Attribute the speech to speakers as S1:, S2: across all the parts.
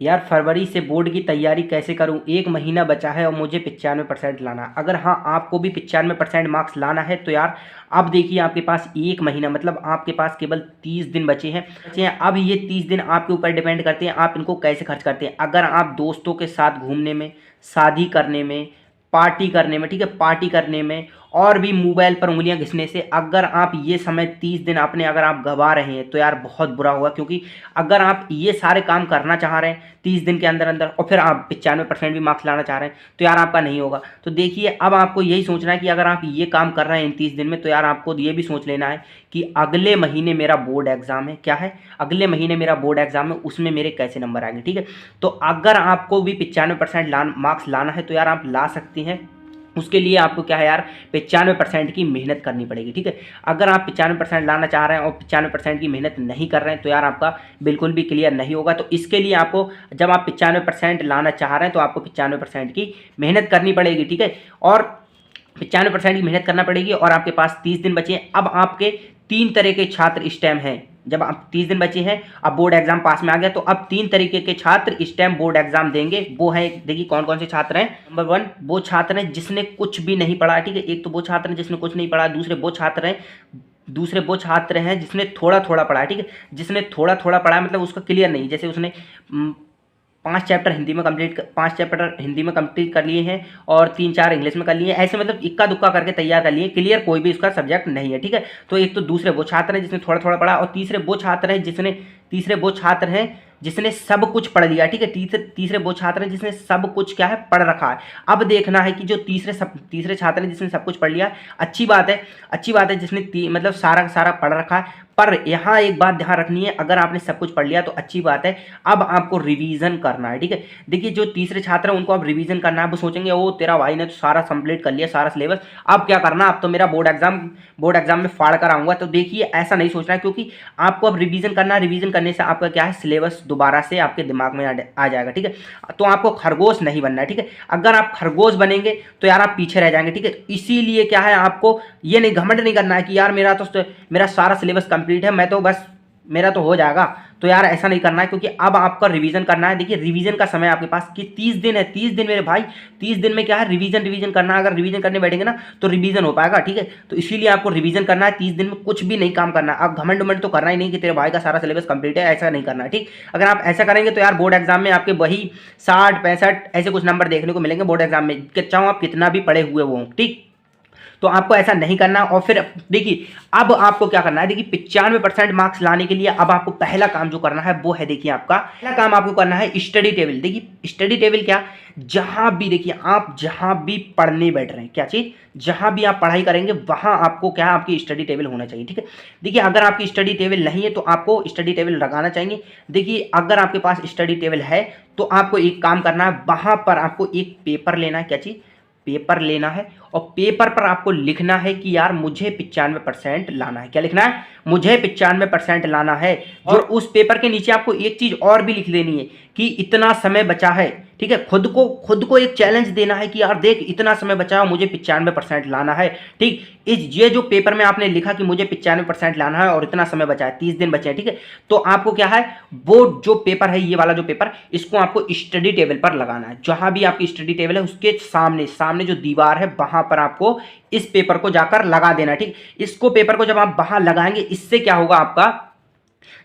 S1: यार फरवरी से बोर्ड की तैयारी कैसे करूं, 1 महीना बचा है और मुझे 95% लाना है। अगर हाँ आपको भी 95% मार्क्स लाना है तो यार अब देखिए आपके पास 1 महीना मतलब आपके पास केवल 30 दिन बचे हैं। अब ये 30 दिन आपके ऊपर डिपेंड करते हैं आप इनको कैसे खर्च करते हैं। अगर आप दोस्तों के साथ घूमने में, शादी करने में, पार्टी करने में, ठीक है, पार्टी करने में और भी मोबाइल पर उंगलियां घिसने से अगर आप ये समय 30 दिन अपने अगर आप गवा रहे हैं तो यार बहुत बुरा होगा। क्योंकि अगर आप ये सारे काम करना चाह रहे हैं 30 दिन के अंदर अंदर और फिर आप 95% भी मार्क्स लाना चाह रहे हैं तो यार आपका नहीं होगा। तो देखिए अब आपको यही सोचना है कि अगर आप ये काम कर रहे हैं इन 30 दिन में तो यार आपको ये भी सोच लेना है कि अगले महीने मेरा बोर्ड एग्जाम है। क्या है? अगले महीने मेरा बोर्ड एग्जाम है, उसमें मेरे कैसे नंबर आएंगे। ठीक है, तो अगर आपको भी 95% मार्क्स लाना है तो यार आप ला सकती हैं। उसके लिए आपको क्या है यार 95% की मेहनत करनी पड़ेगी। ठीक है, अगर आप 95% लाना चाह रहे हैं और 95% की मेहनत नहीं कर रहे हैं तो यार आपका बिल्कुल भी क्लियर नहीं होगा। तो इसके लिए आपको जब आप 95% लाना चाह रहे हैं तो आपको 95% की मेहनत करनी पड़ेगी। ठीक है, और 95% की मेहनत करना पड़ेगी और आपके पास 30 दिन बचे हैं। अब आपके 3 तरह के छात्र स्टेम हैं। जब आप 30 दिन बचे हैं, अब बोर्ड एग्जाम पास में आ गया तो अब 3 तरीके के छात्र स्टेम बोर्ड एग्जाम देंगे। वो है, देखिए कौन कौन से छात्र हैं। नंबर 1 वो छात्र हैं जिसने कुछ भी नहीं पढ़ा। ठीक है, एक तो वो छात्र हैं जिसने कुछ नहीं पढ़ा। दूसरे वो छात्र हैं जिसने थोड़ा थोड़ा पढ़ा है। ठीक है, जिसने थोड़ा थोड़ा पढ़ा है मतलब उसका क्लियर नहीं, जैसे उसने 5 चैप्टर हिंदी में कंप्लीट कर लिए हैं और 3-4 इंग्लिश में कर लिए हैं। ऐसे मतलब इक्का दुक्का करके तैयार कर लिए, क्लियर कोई भी उसका सब्जेक्ट नहीं है। ठीक है, तो एक तो दूसरे वो छात्र हैं जिसने थोड़ा थोड़ा पढ़ा और तीसरे वो छात्र हैं जिसने सब कुछ पढ़ लिया। ठीक है, तीसरे वो छात्र हैं जिसने सब कुछ क्या है पढ़ रखा है। अब देखना है कि जो तीसरे छात्र हैं जिसने सब कुछ पढ़ लिया, अच्छी बात है जिसने मतलब सारा सारा पढ़ रखा है। पर यहाँ एक बात ध्यान रखनी है, अगर आपने सब कुछ पढ़ लिया तो अच्छी बात है, अब आपको रिवीजन करना है। ठीक है, देखिए जो तीसरे छात्र हैं उनको अब रिवीजन करना है। वो सोचेंगे ओ तेरा भाई ने तो सारा कंप्लीट कर लिया, सारा सिलेबस, अब क्या करना, अब तो मेरा बोर्ड एग्जाम में फाड़ कर आऊंगा। तो देखिए ऐसा नहीं सोचना है, क्योंकि आपको अब रिवीजन करना है। रिवीजन करने से आपका क्या है, सिलेबस दोबारा से आपके दिमाग में आ जाएगा। ठीक है, तो आपको खरगोश नहीं बनना है। ठीक है, अगर आप खरगोश बनेंगे तो यार आप पीछे रह जाएंगे। ठीक है, इसीलिए क्या है, आपको ये नहीं घमंड नहीं करना है कि यार मेरा सारा सिलेबस कंप्लीट है, मैं तो बस मेरा तो हो जाएगा। तो यार ऐसा नहीं करना है, क्योंकि अब आपका रिवीजन करना है। देखिए रिवीजन का समय आपके पास कि 30 दिन है। 30 दिन मेरे भाई, 30 दिन में क्या है, रिवीजन करना है। अगर रिवीजन करने बैठेंगे ना तो रिवीजन हो पाएगा। ठीक है, तो इसीलिए आपको रिवीजन करना है। 30 दिन में कुछ भी नहीं काम करना है। अब घमंड उमंड तो करना ही नहीं कि तेरे भाई का सारा सिलेबस कंप्लीट है, ऐसा नहीं करना है। ठीक, अगर आप ऐसा करेंगे तो यार बोर्ड एग्जाम में आपके वही 60-65 ऐसे कुछ नंबर देखने को मिलेंगे बोर्ड एग्जाम में, चाहो आप कितना भी पढ़े हुए हो। ठीक, तो आपको ऐसा नहीं करना। और फिर देखिए अब आपको क्या करना है, देखिए 95% मार्क्स लाने के लिए अब आपको पहला काम जो करना है वो है, देखिए आपका पहला काम आपको करना है स्टडी टेबल। देखिए स्टडी टेबल क्या, जहां भी देखिए आप जहां भी पढ़ने बैठ रहे हैं, क्या चीज, जहां भी आप पढ़ाई करेंगे वहां आपको क्या है, आपकी स्टडी टेबल होना चाहिए। ठीक है, देखिए अगर आपकी स्टडी टेबल नहीं है तो आपको स्टडी टेबल लगाना चाहिए। देखिए अगर आपके पास स्टडी टेबल है तो आपको एक काम करना है, वहां पर आपको एक पेपर लेना है। क्या चीज, पेपर लेना है और पेपर पर आपको लिखना है कि यार मुझे 95% लाना है। क्या लिखना है, मुझे 95% लाना है। और उस पेपर के नीचे आपको एक चीज और भी लिख देनी है कि इतना समय बचा है। ठीक है, खुद को एक चैलेंज देना है कि यार देख इतना समय बचा है, मुझे 95% लाना है। ठीक, ये जो पेपर में आपने लिखा कि मुझे 95% लाना है और इतना समय बचा है, 30 दिन बचे हैं। ठीक है, तो आपको क्या है, वो जो पेपर है, ये वाला जो पेपर, इसको आपको स्टडी टेबल पर लगाना है। जहां भी आपकी स्टडी टेबल है उसके सामने जो दीवार है वहां पर आपको इस पेपर को जाकर लगा देना। ठीक, इसको पेपर को जब आप वहां लगाएंगे, इससे क्या होगा, आपका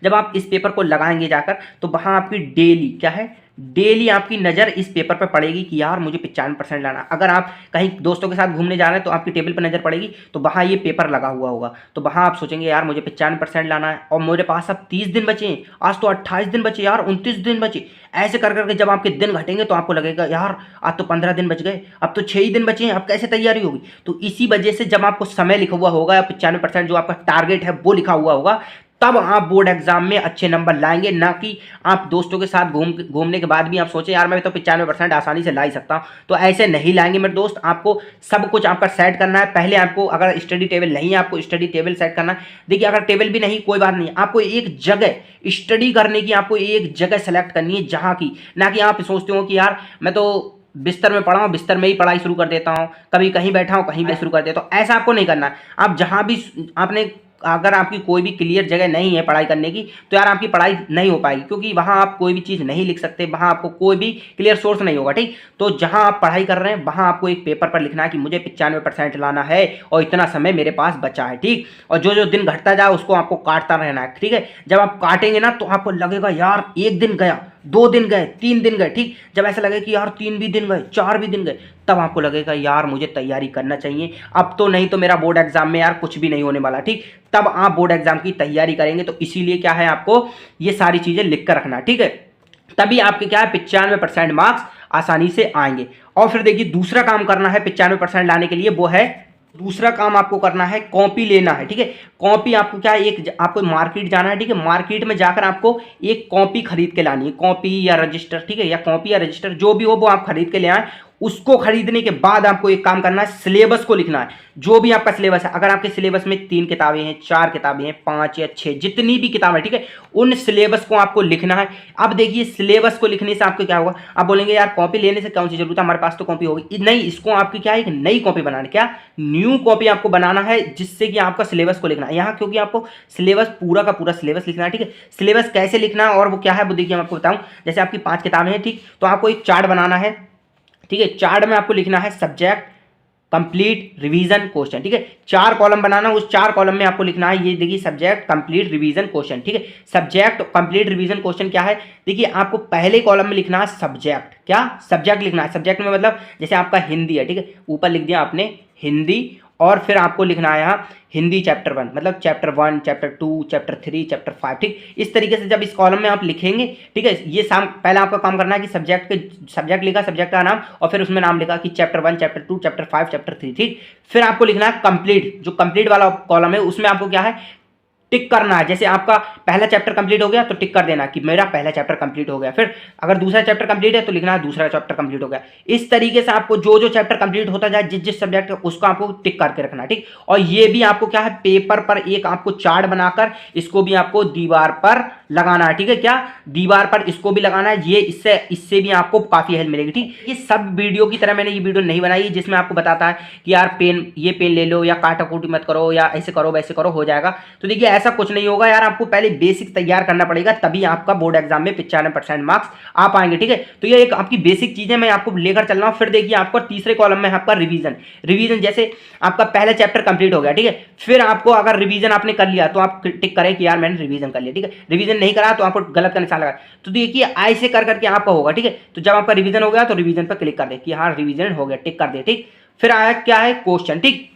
S1: जब आप इस पेपर को लगाएंगे जाकर तो वहां आपकी डेली क्या है, डेली आपकी नज़र इस पेपर पर पड़ेगी कि यार मुझे 95% लाना। अगर आप कहीं दोस्तों के साथ घूमने जा रहे हैं तो आपकी टेबल पर नज़र पड़ेगी तो वहाँ ये पेपर लगा हुआ होगा, तो वहाँ आप सोचेंगे यार मुझे 95% लाना है और मेरे पास अब 30 दिन बचे हैं, आज तो 28 दिन बचे यार, 29 दिन बचे। ऐसे कर करके जब आपके दिन घटेंगे तो आपको लगेगा यार आज तो 15 दिन बच गए, अब तो 6 ही दिन बचे हैं, अब कैसे तैयारी होगी। तो इसी वजह से जब आपको समय लिखा हुआ होगा या 95% जो आपका टारगेट है वो लिखा हुआ होगा, तब आप बोर्ड एग्जाम में अच्छे नंबर लाएंगे। ना कि आप दोस्तों के साथ घूमने के बाद भी आप सोचें यार मैं तो 95% आसानी से ला ही सकता हूं, तो ऐसे नहीं लाएंगे मेरे दोस्त। आपको सब कुछ आपका सेट करना है। पहले आपको, अगर स्टडी टेबल नहीं है, आपको स्टडी टेबल सेट करना है। देखिए अगर टेबल भी नहीं, कोई बात नहीं, आपको एक जगह स्टडी करने की, आपको एक जगह सेलेक्ट करनी है जहाँ की, ना कि आप सोचते हो कि यार मैं तो बिस्तर में पढ़ा हूँ, बिस्तर में ही पढ़ाई शुरू कर देता हूँ, कभी कहीं बैठा हूँ कहीं भी शुरू कर देता हूँ। ऐसा आपको नहीं करना है। आप जहाँ भी आपने अगर आपकी कोई भी क्लियर जगह नहीं है पढ़ाई करने की, तो यार आपकी पढ़ाई नहीं हो पाएगी, क्योंकि वहाँ आप कोई भी चीज़ नहीं लिख सकते, वहाँ आपको कोई भी क्लियर सोर्स नहीं होगा। ठीक, तो जहाँ आप पढ़ाई कर रहे हैं वहाँ आपको एक पेपर पर लिखना है कि मुझे 95% लाना है और इतना समय मेरे पास बचा है। ठीक, और जो जो दिन घटता जाए उसको आपको काटता रहना है। ठीक है, जब आप काटेंगे ना तो आपको लगेगा यार 1 दिन गया, 2 दिन गए, 3 दिन गए। ठीक, जब ऐसा लगे कि यार 3 भी दिन गए, 4 भी दिन गए, तब आपको लगेगा यार मुझे तैयारी करना चाहिए अब तो, नहीं तो मेरा बोर्ड एग्जाम में यार कुछ भी नहीं होने वाला। ठीक, तब आप बोर्ड एग्जाम की तैयारी करेंगे। तो इसीलिए क्या है, आपको ये सारी चीजें लिख कर रखना। ठीक है, तभी आपके क्या है 95% मार्क्स आसानी से आएंगे। और फिर देखिए दूसरा काम करना है 95% लाने के लिए, वो है, दूसरा काम आपको करना है कॉपी लेना है। ठीक है, कॉपी आपको क्या है, एक आपको मार्केट जाना है। ठीक है, मार्केट में जाकर आपको एक कॉपी खरीद के लानी है, कॉपी या रजिस्टर। ठीक है, या कॉपी या रजिस्टर जो भी हो वो आप खरीद के ले आए। उसको खरीदने के बाद आपको एक काम करना है, सिलेबस को लिखना है, जो भी आपका सिलेबस है। अगर आपके सिलेबस में 3 किताबें हैं, 4 किताबें हैं, 5 या 6, जितनी भी किताब है, ठीक है, उन सिलेबस को आपको लिखना है। अब देखिए सिलेबस को लिखने से आपको क्या होगा, आप बोलेंगे यार कॉपी लेने से कौन सी जरूरत है, हमारे पास तो कॉपी होगी। नहीं, इसको आपकी क्या है, एक नई कॉपी बनाना है, क्या न्यू कॉपी आपको बनाना है, जिससे कि आपका सिलेबस को लिखना है यहाँ, क्योंकि आपको सिलेबस पूरा का पूरा सिलेबस लिखना है। ठीक है, सिलेबस कैसे लिखना है और वो क्या है वो देखिए मैं आपको बताऊं। जैसे आपकी 5 किताबें हैं, ठीक, तो आपको एक चार्ट बनाना है। ठीक है, चार्ट में आपको लिखना है सब्जेक्ट, कंप्लीट, रिवीजन, क्वेश्चन। ठीक है, 4 कॉलम बनाना, उस 4 कॉलम में आपको लिखना है, ये देखिए सब्जेक्ट, कंप्लीट, रिवीजन, क्वेश्चन। ठीक है, सब्जेक्ट, कंप्लीट, रिवीजन, क्वेश्चन क्या है, देखिए आपको पहले कॉलम में लिखना है सब्जेक्ट, क्या सब्जेक्ट लिखना है। सब्जेक्ट में मतलब जैसे आपका हिंदी है, ठीक है, ऊपर लिख दिया आपने हिंदी, और फिर आपको लिखना है यहाँ हिंदी चैप्टर 1, मतलब चैप्टर 1, चैप्टर 2, चैप्टर 3, चैप्टर 5। ठीक, इस तरीके से जब इस कॉलम में आप लिखेंगे, ठीक है, ये पहला आपका काम करना है कि सब्जेक्ट लिखा, सब्जेक्ट का नाम, और फिर उसमें नाम लिखा कि चैप्टर 1, चैप्टर 2, चैप्टर 5, चैप्टर 3। ठीक, फिर आपको लिखना है कंप्लीट, जो कंप्लीट वाला कॉलम है उसमें आपको क्या है टिक करना है। जैसे आपका पहला चैप्टर कंप्लीट हो गया तो टिक कर देना कि मेरा पहला चैप्टर कंप्लीट हो गया। फिर अगर दूसरा चैप्टर कंप्लीट है तो लिखना है दूसरा चैप्टर कंप्लीट हो गया। इस तरीके से आपको जो जो चैप्टर कंप्लीट होता जाए, जिस जिस सब्जेक्ट उसको आपको टिक करके रखना। ठीक, और ये भी आपको क्या है पेपर पर एक आपको चार्ट बनाकर इसको भी आपको दीवार पर लगाना है। ठीक है, क्या दीवार पर इसको भी लगाना है। ये इससे भी आपको काफी हेल्प मिलेगी। ठीक, ये सब वीडियो की तरह मैंने ये वीडियो नहीं बनाई जिसमें आपको बताता है कि यार ये पेन ले लो या काटा कूटी मत करो या ऐसे करो वैसे करो हो जाएगा। तो देखिए ऐसा कुछ नहीं होगा यार, आपको पहले बेसिक तैयार करना पड़ेगा, तभी आपका बोर्ड एग्जाम में 95% मार्क्स आ पाएंगे। ठीक है, तो ये एक आपकी बेसिक चीजें मैं आपको लेकर चल रहा हूं। फिर देखिए आपको तीसरे कॉलम में आपका रिवीजन जैसे आपका पहला चैप्टर कंप्लीट हो गया। ठीक है, फिर आपको अगर रिवीजन आपने कर लिया तो आप टिक करें कि यार मैंने रिवीजन कर लिया। ठीक है, रिवीजन नहीं करा तो आपको गलत का निशान लगा। तो देखिए ऐसे कर करके आपका होगा। ठीक है, तो जब आपका रिवीजन हो गया तो रिवीजन पर क्लिक कर दे कि हाँ रिवीजन हो गया, टिक कर दे। ठीक, फिर आया क्या है क्वेश्चन। ठीक,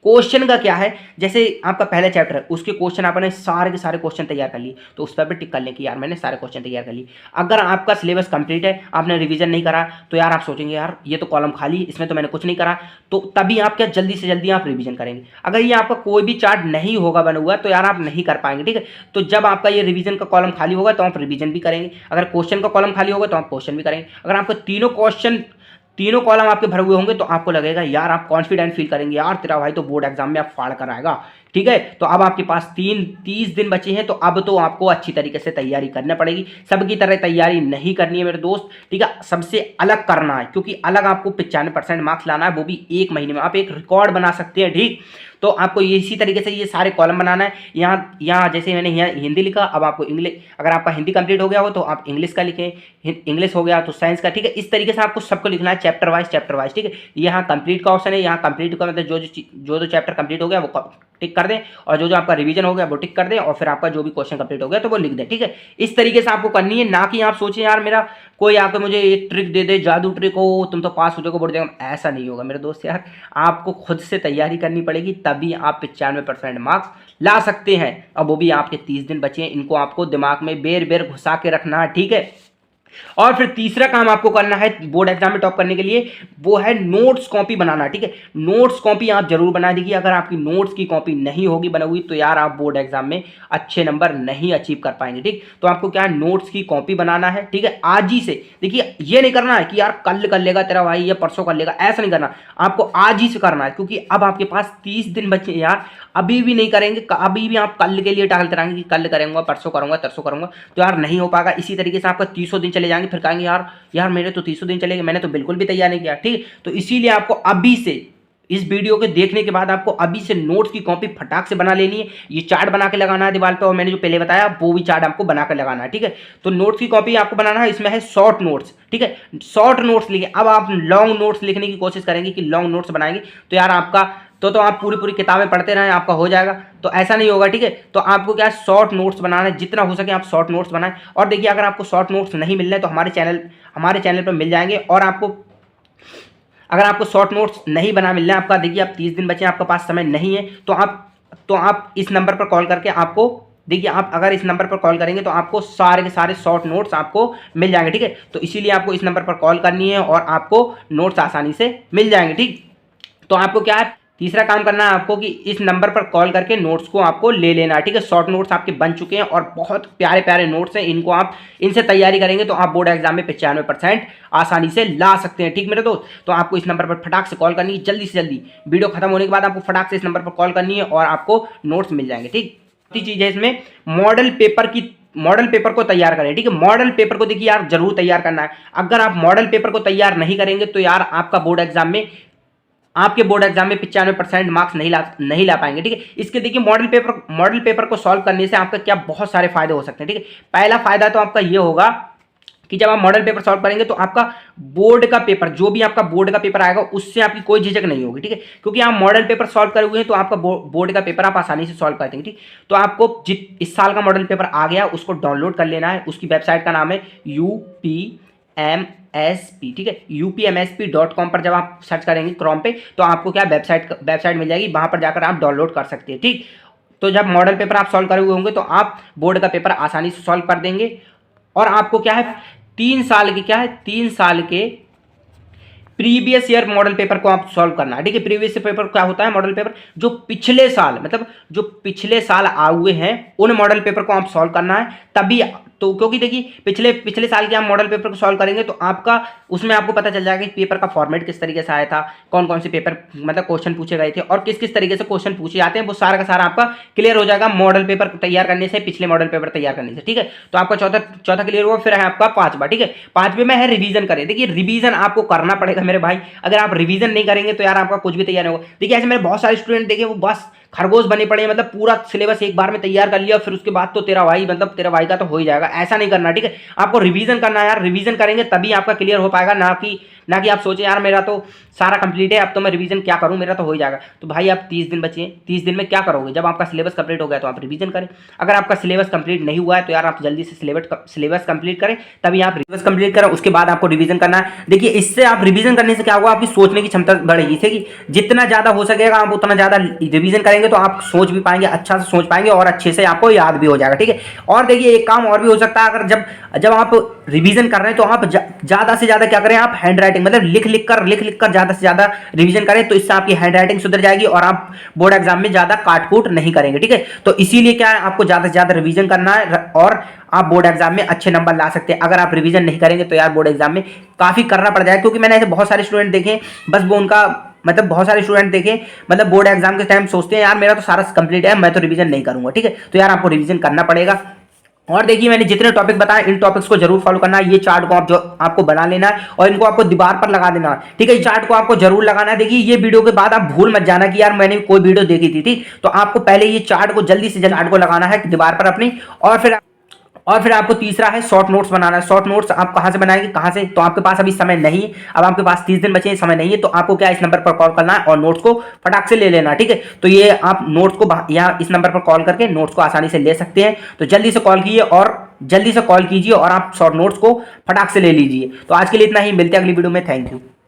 S1: क्वेश्चन का क्या है, जैसे आपका पहला चैप्टर है उसके क्वेश्चन आपने सारे के सारे क्वेश्चन तैयार कर लिए तो उस पर भी टिक कर लें कि यार मैंने सारे क्वेश्चन तैयार कर लिए। अगर आपका सिलेबस कंप्लीट है, आपने रिवीजन नहीं करा, तो यार आप सोचेंगे यार ये तो कॉलम खाली, इसमें तो मैंने कुछ नहीं करा, तो तभी आप क्या जल्दी से जल्दी आप रिवीजन करेंगे। अगर ये आपका कोई भी चार्ट नहीं होगा बना हुआ तो यार आप नहीं कर पाएंगे। ठीक है, तो जब आपका ये रिवीजन का कॉलम खाली होगा तो आप रिवीजन भी करेंगे, अगर क्वेश्चन का कॉलम खाली होगा तो आप क्वेश्चन भी करेंगे। अगर आपको तीनों कॉलम आपके भरे हुए होंगे तो आपको लगेगा यार, आप कॉन्फिडेंट फील करेंगे यार तेरा भाई तो बोर्ड एग्जाम में आप फाड़ कर आएगा। ठीक है, तो अब आपके पास 30 दिन बचे हैं, तो अब तो आपको अच्छी तरीके से तैयारी करना पड़ेगी। सबकी तरह तैयारी नहीं करनी है मेरे दोस्त। ठीक है, सबसे अलग करना है, क्योंकि अलग आपको 95% मार्क्स लाना है, वो भी 1 महीने में। आप एक रिकॉर्ड बना सकते हैं। ठीक, तो आपको इसी तरीके से ये सारे कॉलम बनाना है। यहाँ जैसे मैंने यहाँ हिंदी लिखा, अब आपको इंग्लिश, अगर आपका हिंदी कंप्लीट हो गया हो तो आप इंग्लिश का लिखें, इंग्लिश हो गया तो साइंस का। ठीक है, इस तरीके से आपको सबको लिखना है चैप्टर वाइज। ठीक है, यहाँ कंप्लीट का ऑप्शन है, यहाँ कंप्लीट का मतलब जो चैप्टर कंप्लीट हो गया वो टिक कर दें, और जो आपका रिवीजन हो गया वो टिक कर दें, और फिर आपका जो भी क्वेश्चन कंप्लीट हो गया तो वो लिख दें। ठीक है, इस तरीके से आपको करनी है, ना कि आप सोचें यार मेरा कोई आकर मुझे एक ट्रिक दे दे, जादू ट्रिक हो तुम तो पास हो जाओगे बोर्ड एग्जाम। ऐसा नहीं होगा मेरे दोस्त, यार आपको खुद से तैयारी करनी पड़ेगी, तभी आप 95% मार्क्स ला सकते हैं। अब वो भी आपके 30 दिन बचे हैं, इनको आपको दिमाग में बेर बेर घुसा के रखना है। ठीक है, और फिर तीसरा काम आपको करना है बोर्ड एग्जाम में टॉप करने के लिए, वो है नोट्स कॉपी बनाना। ठीक है, नोट्स कॉपी आप जरूर बना दीजिए। अगर आपकी नोट्स की कॉपी नहीं होगी बना हुई तो यार आप बोर्ड एग्जाम में अच्छे नंबर नहीं अचीव कर पाएंगे। ठीक, तो आपको क्या है नोट्स की कॉपी बनाना है। ठीक है, आज ही से। देखिए ये नहीं करना है कि यार कल कर लेगा तेरा भाई या परसों कर लेगा, ऐसा नहीं करना, आपको आज ही से करना है, क्योंकि अब आपके पास 30 दिन बचे यार। अभी भी नहीं करेंगे, अभी भी आप कल के लिए टालते रहेंगे कि कल करूंगा, परसों करूंगा, तरसों करूंगा, तो यार नहीं हो पाएगा। इसी तरीके से आपका 30 दिन चले जाएंगे, फिर कहेंगे यार मेरे तो 30 दिन चले गए, मैंने तो बिल्कुल भी तैयार नहीं किया। ठीक, तो इसीलिए आपको अभी से इस वीडियो के देखने के बाद आपको अभी से नोट्स की कॉपी फटाक से बना लेनी है। ये चार्ट बना के लगाना है दीवार पे, और मैंने जो पहले बताया वो भी चार्ट आपको बनाकर लगाना है, ठीक है। तो नोट्स की कॉपी आपको बनाना है, इसमें है शॉर्ट नोट्स, ठीक है। शॉर्ट नोट्स लिखे। अब आप लॉन्ग नोट्स लिखने की कोशिश करेंगे कि लॉन्ग नोट्स बनाएंगे तो यार आपका तो आप पूरी पूरी किताबें पढ़ते रहें, आपका हो जाएगा, तो ऐसा नहीं होगा, ठीक है। तो आपको क्या है, शॉर्ट नोट्स बनाना है, जितना हो सके आप शॉर्ट नोट्स बनाएं। और देखिए अगर आपको शॉर्ट नोट्स नहीं मिल रहे तो हमारे चैनल पर मिल जाएंगे। और आपको अगर आपको शॉर्ट नोट्स नहीं बना मिल रहा है आपका, देखिए आप 30 दिन बचे हैं, आपका पास समय नहीं है, तो आप इस नंबर पर कॉल करके आपको, देखिए आप अगर इस नंबर पर कॉल करेंगे तो आपको सारे के सारे शॉर्ट नोट्स आपको मिल जाएंगे, ठीक है। तो इसीलिए आपको इस नंबर पर कॉल करनी है और आपको नोट्स आसानी से मिल जाएंगे, ठीक। तो आपको क्या है, तीसरा काम करना है आपको कि इस नंबर पर कॉल करके नोट्स को आपको ले लेना है, ठीक है। शॉर्ट नोट्स आपके बन चुके हैं और बहुत प्यारे प्यारे नोट्स हैं, इनसे तैयारी करेंगे तो आप बोर्ड एग्जाम में 95% आसानी से ला सकते हैं, ठीक मेरे दोस्त। तो आपको इस नंबर पर फटाक से कॉल करनी है, जल्दी से जल्दी वीडियो खत्म होने के बाद आपको फटाक से इस नंबर पर कॉल करनी है और आपको नोट्स मिल जाएंगे, ठीक। चीज़ है इसमें मॉडल पेपर को तैयार करें, ठीक है। मॉडल पेपर को देखिए यार जरूर तैयार करना है। अगर आप मॉडल पेपर को तैयार नहीं करेंगे तो यार आपके बोर्ड एग्जाम में 95% मार्क्स नहीं ला पाएंगे, ठीक है। इसके देखिए मॉडल पेपर को सॉल्व करने से आपका क्या बहुत सारे फायदे हो सकते हैं, ठीक है। पहला फायदा तो आपका ये होगा कि जब आप मॉडल पेपर सॉल्व करेंगे तो आपका बोर्ड का पेपर, जो भी आपका बोर्ड का पेपर आएगा उससे आपकी कोई झिझक नहीं होगी, ठीक है। क्योंकि आप मॉडल पेपर सॉल्व करे हुए हैं तो आपका बोर्ड का पेपर आप आसानी से सॉल्व कर देंगे, ठीक। तो आपको इस साल का मॉडल पेपर आ गया उसको डाउनलोड कर लेना है। उसकी वेबसाइट का नाम है UPMSP, ठीक है। UPMSP.com पर जब आप सर्च करेंगे क्रोम पे तो आपको क्या वेबसाइट मिल जाएगी, वहां पर जाकर आप डाउनलोड कर सकते हैं, ठीक। तो जब मॉडल पेपर आप सॉल्व करे हुए होंगे तो आप बोर्ड का पेपर आसानी से सॉल्व कर देंगे। और आपको क्या है, 3 साल के प्रीवियस ईयर मॉडल पेपर को आप सॉल्व करना है, ठीक है। प्रीवियस पेपर क्या होता है, मॉडल पेपर जो पिछले साल मतलब जो पिछले साल आए हुए हैं उन मॉडल पेपर को आप सॉल्व करना है। तभी तो क्योंकि देखिए पिछले साल के आप मॉडल पेपर को सॉल्व करेंगे तो आपका उसमें आपको पता चल जाएगा कि पेपर का फॉर्मेट किस तरीके से आया था, कौन कौन से पेपर मतलब क्वेश्चन पूछे गए थे और किस किस तरीके से क्वेश्चन पूछे जाते हैं, वो सारा का सारा आपका क्लियर हो जाएगा मॉडल पेपर तैयार करने से, पिछले मॉडल पेपर तैयार करने से, ठीक है। तो आपका चौथा क्लियर हुआ। फिर है आपका पांचवा, ठीक है। पांचवे में है रिवीजन करें। देखिए रिवीजन आपको करना पड़ेगा मेरे भाई, अगर आप रिवीजन नहीं करेंगे तो यार आपका कुछ भी तैयार नहीं होगा। देखिए ऐसे मेरे बहुत सारे स्टूडेंट देखे वो बस खरगोश बने पड़े, मतलब पूरा सिलेबस एक बार में तैयार कर लिया फिर उसके बाद तो तेरा भाई का तो हो ही जाएगा, ऐसा नहीं करना, ठीक है। आपको रिवीजन करना है यार, रिवीजन करेंगे तभी आपका क्लियर हो पाएगा, ना कि आप सोचें यार मेरा तो सारा कंप्लीट है अब तो मैं रिवीजन क्या करूं, मेरा तो हो ही जाएगा। तो भाई आप 30 दिन बचे हैं, 30 दिन में क्या करोगे, जब आपका सिलेबस कंप्लीट हो गया तो आप रिवीजन करें। अगर आपका सिलेबस कंप्लीट नहीं हुआ है तो यार आप जल्दी से सिलेबस कंप्लीट करें, तभी आप सिलेबस कंप्लीट करें, उसके बाद आपको रिवीजन करना है। देखिए इससे आप रिवीजन करने से क्या होगा, आपकी सोचने की क्षमता बढ़ेगी, ठीक है। जितना ज्यादा हो सकेगा आप उतना ज्यादा रिवीजन करेंगे तो आप सोच भी पाएंगे, अच्छा से सोच पाएंगे और अच्छे से आपको याद भी हो जाएगा, ठीक है। और देखिए एक काम और भी हो सकता है, अगर जब आप रिवीजन कर रहे हैं तो आप ज्यादा से ज्यादा क्या करें, आप हैंड राइटिंग मतलब लिख लिख कर ज्यादा से ज्यादा रिवीजन करें, तो इससे आपकी हैंड राइटिंग सुधर जाएगी और आप बोर्ड एग्जाम में ज्यादा काटकूट नहीं करेंगे, ठीक है। तो इसीलिए क्या है, आपको ज्यादा से ज्यादा रिवीजन करना है और आप बोर्ड एग्जाम में अच्छे नंबर ला सकते हैं। अगर आप रिवीजन नहीं करेंगे तो यार बोर्ड एग्जाम में काफी करना पड़ जाएगा, क्योंकि मैंने ऐसे बहुत सारे स्टूडेंट देखे बस वो उनका मतलब बहुत सारे स्टूडेंट देखे मतलब बोर्ड एग्जाम के टाइम सोचते हैं यार मेरा तो सारा कंप्लीट है मैं तो रिवीजन नहीं करूंगा, ठीक है। तो यार आपको रिवीजन करना पड़ेगा। और देखिए मैंने जितने टॉपिक बताए इन टॉपिक्स को जरूर फॉलो करना है। ये चार्ट को आपको बना लेना है और इनको आपको दीवार पर लगा देना है, ठीक है। इस चार्ट को आपको जरूर लगाना है। देखिए ये वीडियो के बाद आप भूल मत जाना कि यार मैंने कोई वीडियो देखी थी, ठीक। तो आपको पहले ये चार्ट को जल्दी से जल्द चार्ट को लगाना है दीवार पर अपनी, और फिर आपको तीसरा है शॉर्ट नोट्स बनाना है। शॉर्ट नोट्स आप कहां से बनाएंगे, कहां से, तो आपके पास अभी समय नहीं है, अब आपके पास 30 दिन बचे हैं, समय नहीं है, तो आपको क्या इस नंबर पर कॉल करना है और नोट्स को फटाक से ले लेना, ठीक है। तो ये आप नोट्स को यहाँ इस नंबर पर कॉल करके नोट्स को आसानी से ले सकते हैं। तो जल्दी से कॉल कीजिए और आप शॉर्ट नोट्स को फटाक से ले लीजिए। तो आज के लिए इतना ही, मिलते हैं अगली वीडियो में। Thank you.